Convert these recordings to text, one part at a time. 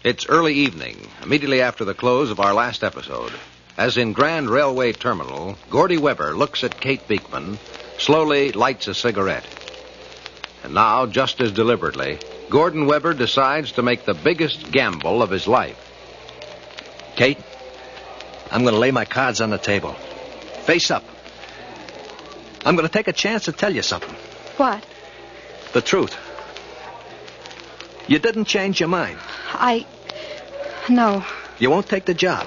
It's early evening, immediately after the close of our last episode. As in Grand Railway Terminal, Gordy Weber looks at Kate Beekman, slowly lights a cigarette. And now, just as deliberately, Gordon Weber decides to make the biggest gamble of his life. Kate, I'm going to lay my cards on the table. Face up. I'm going to take a chance to tell you something. What? The truth. You didn't change your mind. No. You won't take the job.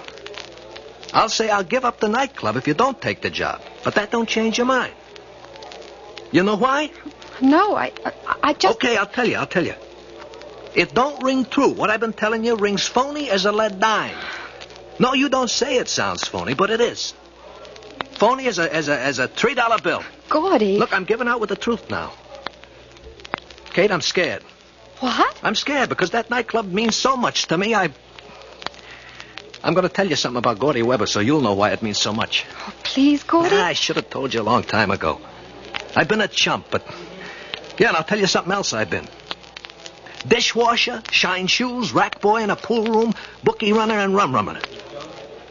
I'll say I'll give up the nightclub if you don't take the job. But that don't change your mind. You know why? No, I just... Okay, I'll tell you. It don't ring true. What I've been telling you rings phony as a lead dime. No, you don't say it sounds phony, but it is. Phony as a $3 bill. Gordy. Look, I'm giving out with the truth now. Kate, I'm scared. What? I'm scared because that nightclub means so much to me. I'm going to tell you something about Gordy Weber so you'll know why it means so much. Oh, please, Gordy. I should have told you a long time ago. I've been a chump, but... Yeah, and I'll tell you something else I've been. Dishwasher, shine shoes, rack boy in a pool room, bookie runner, and rum runner.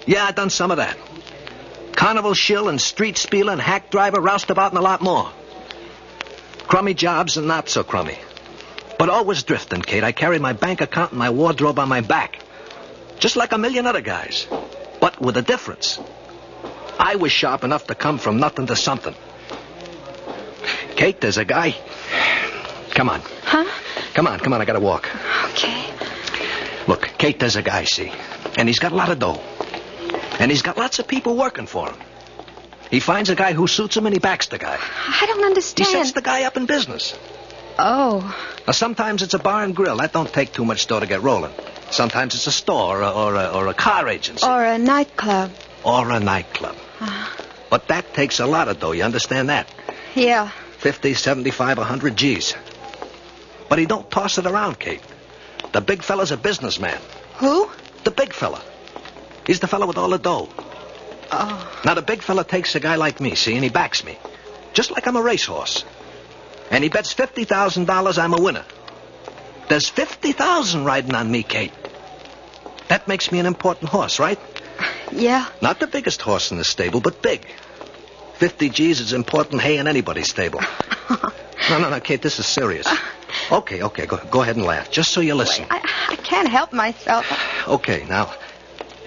Yeah, I've done some of that. Carnival shill and street spieler and hack driver, roustabout, and a lot more. Crummy jobs and not so crummy. But always drifting, Kate. I carry my bank account and my wardrobe on my back. Just like a million other guys. But with a difference. I was sharp enough to come from nothing to something. Kate, there's a guy... Come on. Huh? Come on, I gotta walk. Okay. Look, Kate, there's a guy, see? And he's got a lot of dough. And he's got lots of people working for him. He finds a guy who suits him and he backs the guy. I don't understand. He sets the guy up in business. Oh. Now, sometimes it's a bar and grill. That don't take too much dough to get rolling. Sometimes it's a store or a car agency. Or a nightclub. But that takes a lot of dough. You understand that? Yeah. 50, 75, 100 G's. But he don't toss it around, Kate. The big fella's a businessman. Who? The big fella. He's the fella with all the dough. Oh. Now, the big fella takes a guy like me, see, and he backs me. Just like I'm a racehorse. And he bets $50,000 I'm a winner. There's 50,000 riding on me, Kate. That makes me an important horse, right? Yeah. Not the biggest horse in the stable, but big. 50 G's is important hay in anybody's stable. No, Kate, this is serious. Okay, go ahead and laugh, just so you listen. I can't help myself. Okay, now,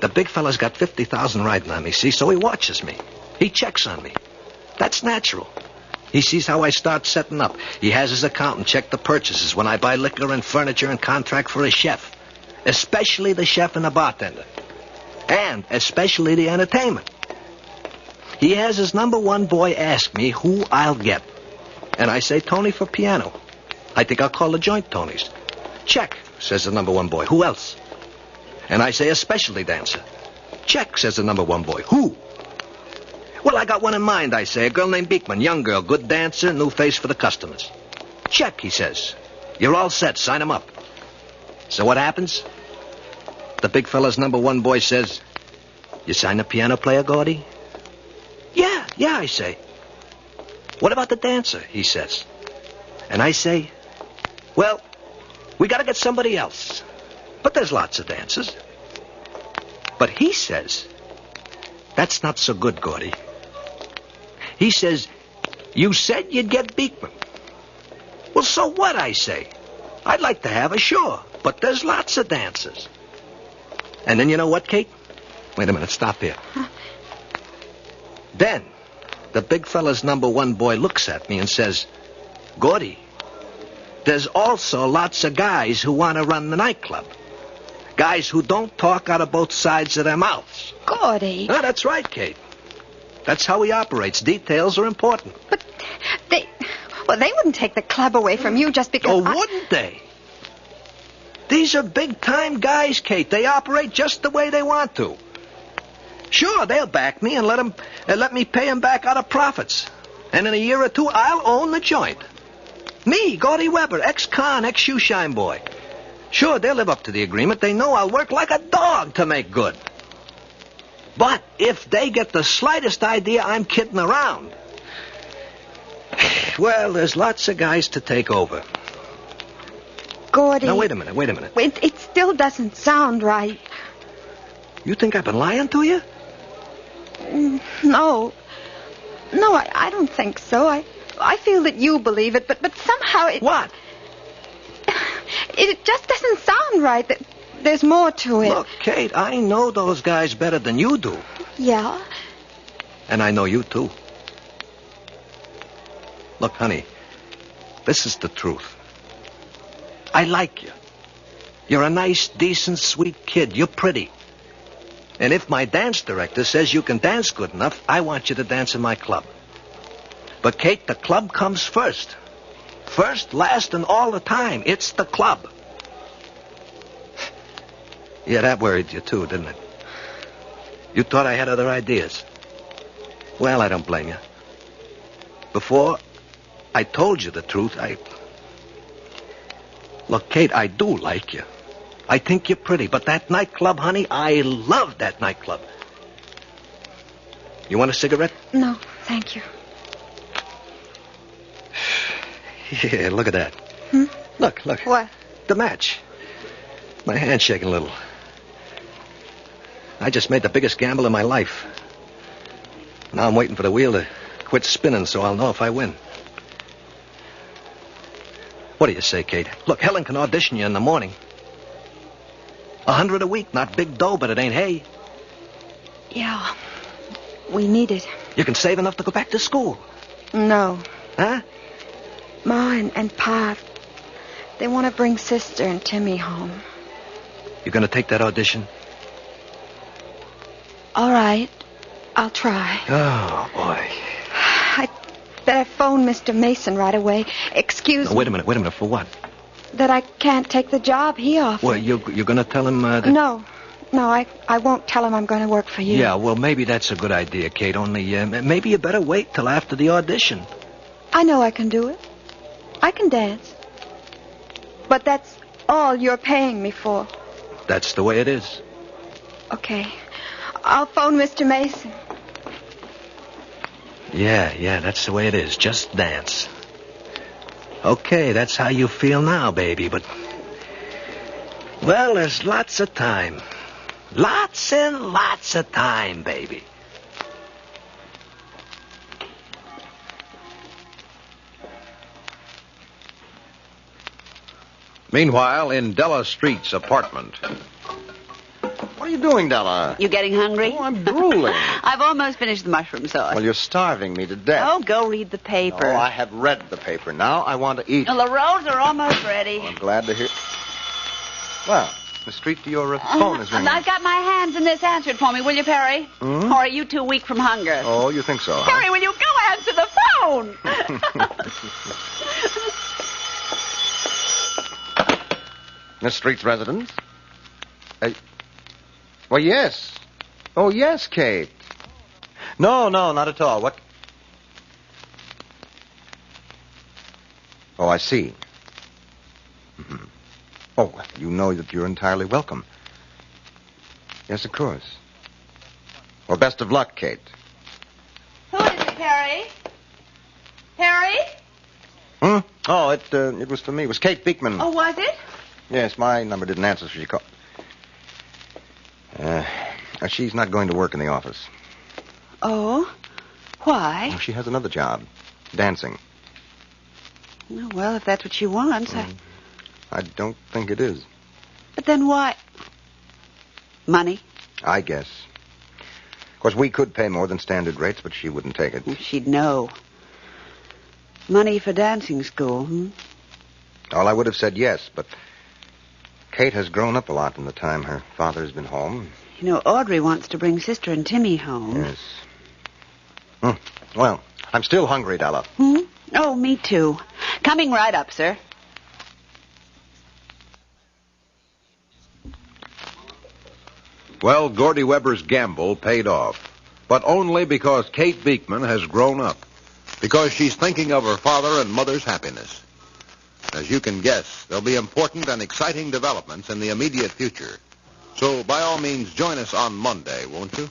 the big fella's got 50,000 riding on me, see, so he watches me. He checks on me. That's natural. He sees how I start setting up. He has his accountant check the purchases when I buy liquor and furniture and contract for his chef. Especially the chef and the bartender. And especially the entertainment. He has his number one boy ask me who I'll get. And I say Tony for piano. I think I'll call the joint Tony's. Check, says the number one boy. Who else? And I say a specialty dancer. Check, says the number one boy. Who? Well, I got one in mind, I say. A girl named Beekman. Young girl, good dancer, new face for the customers. Check, he says. You're all set. Sign him up. So what happens? The big fella's number one boy says, you sign the piano player, Gordy? Yeah, I say. What about the dancer, he says. And I say, well, we got to get somebody else. But there's lots of dancers. But he says, that's not so good, Gordy. He says, you said you'd get Beekman. Well, so what, I say? I'd like to have her, sure. But there's lots of dancers. And then you know what, Kate? Wait a minute, stop here. Then, the big fella's number one boy looks at me and says, Gordy, there's also lots of guys who want to run the nightclub. Guys who don't talk out of both sides of their mouths. Gordy. No, that's right, Kate. That's how he operates. Details are important. But they wouldn't take the club away from you just because wouldn't they? These are big-time guys, Kate. They operate just the way they want to. Sure, they'll back me and let me pay them back out of profits. And in a year or two, I'll own the joint. Me, Gordy Weber, ex-con, ex-shoeshine boy. Sure, they'll live up to the agreement. They know I'll work like a dog to make good. But if they get the slightest idea I'm kidding around, well, there's lots of guys to take over. Gordy. Now, wait a minute. It still doesn't sound right. You think I've been lying to you? No. No, I don't think so. I feel that you believe it, but somehow it... What? It just doesn't sound right. There's more to it. Look, Kate, I know those guys better than you do. Yeah? And I know you, too. Look, honey, this is the truth. I like you. You're a nice, decent, sweet kid. You're pretty. And if my dance director says you can dance good enough, I want you to dance in my club. But, Kate, the club comes first. First, last, and all the time. It's the club. Yeah, that worried you, too, didn't it? You thought I had other ideas. Well, I don't blame you. Before I told you the truth, Look, Kate, I do like you. I think you're pretty, but that nightclub, honey, I love that nightclub. You want a cigarette? No, thank you. Yeah, look at that. Look. What? The match. My hand's shaking a little. I just made the biggest gamble of my life. Now I'm waiting for the wheel to quit spinning so I'll know if I win. What do you say, Kate? Look, Helen can audition you in the morning. $100 a week, not big dough, but it ain't hay. Yeah, we need it. You can save enough to go back to school. No. Huh? Ma and Pa, they want to bring Sister and Timmy home. You gonna take that audition? All right, I'll try. Oh, boy. I better phone Mr. Mason right away. Excuse me. Wait a minute. For what? That I can't take the job he offered. Well, you're gonna tell him that... No, I won't tell him I'm going to work for you. Yeah, well, maybe that's a good idea, Kate. Only, maybe you better wait till after the audition. I know I can do it. I can dance. But that's all you're paying me for. That's the way it is. Okay. I'll phone Mr. Mason. Yeah, that's the way it is. Just dance. Okay, that's how you feel now, baby, but... Well, there's lots of time. Lots and lots of time, baby. Meanwhile, in Della Street's apartment... What are you doing, Della? You getting hungry? Oh, I'm drooling. I've almost finished the mushroom sauce. Well, you're starving me to death. Oh, go read the paper. Oh, I have read the paper. Now I want to eat. Well, the rolls are almost ready. I'm glad to hear... Well, Miss Street, your phone is ringing. I've got my hands in this. Answer it for me, will you, Perry? Hmm? Or are you too weak from hunger? Oh, you think so, huh? Perry, will you go answer the phone? Miss Street's residence? Well, yes. Oh, yes, Kate. No, not at all. What? Oh, I see. Mm-hmm. Oh, well, you know that you're entirely welcome. Yes, of course. Well, best of luck, Kate. Who is it, Perry? Perry? Oh, it was for me. It was Kate Beekman. Oh, was it? Yes, my number didn't answer, so she called. She's not going to work in the office. Oh? Why? Oh, she has another job. Dancing. Oh, well, if that's what she wants, I don't think it is. But then why? Money? I guess. Of course, we could pay more than standard rates, but she wouldn't take it. She'd know. Money for dancing school, Well, I would have said yes, but Kate has grown up a lot in the time her father's been home. You know, Audrey wants to bring Sister and Timmy home. Yes. Well, I'm still hungry, Della. Oh, me too. Coming right up, sir. Well, Gordy Weber's gamble paid off. But only because Kate Beekman has grown up. Because she's thinking of her father and mother's happiness. As you can guess, there'll be important and exciting developments in the immediate future. So, by all means, join us on Monday, won't you?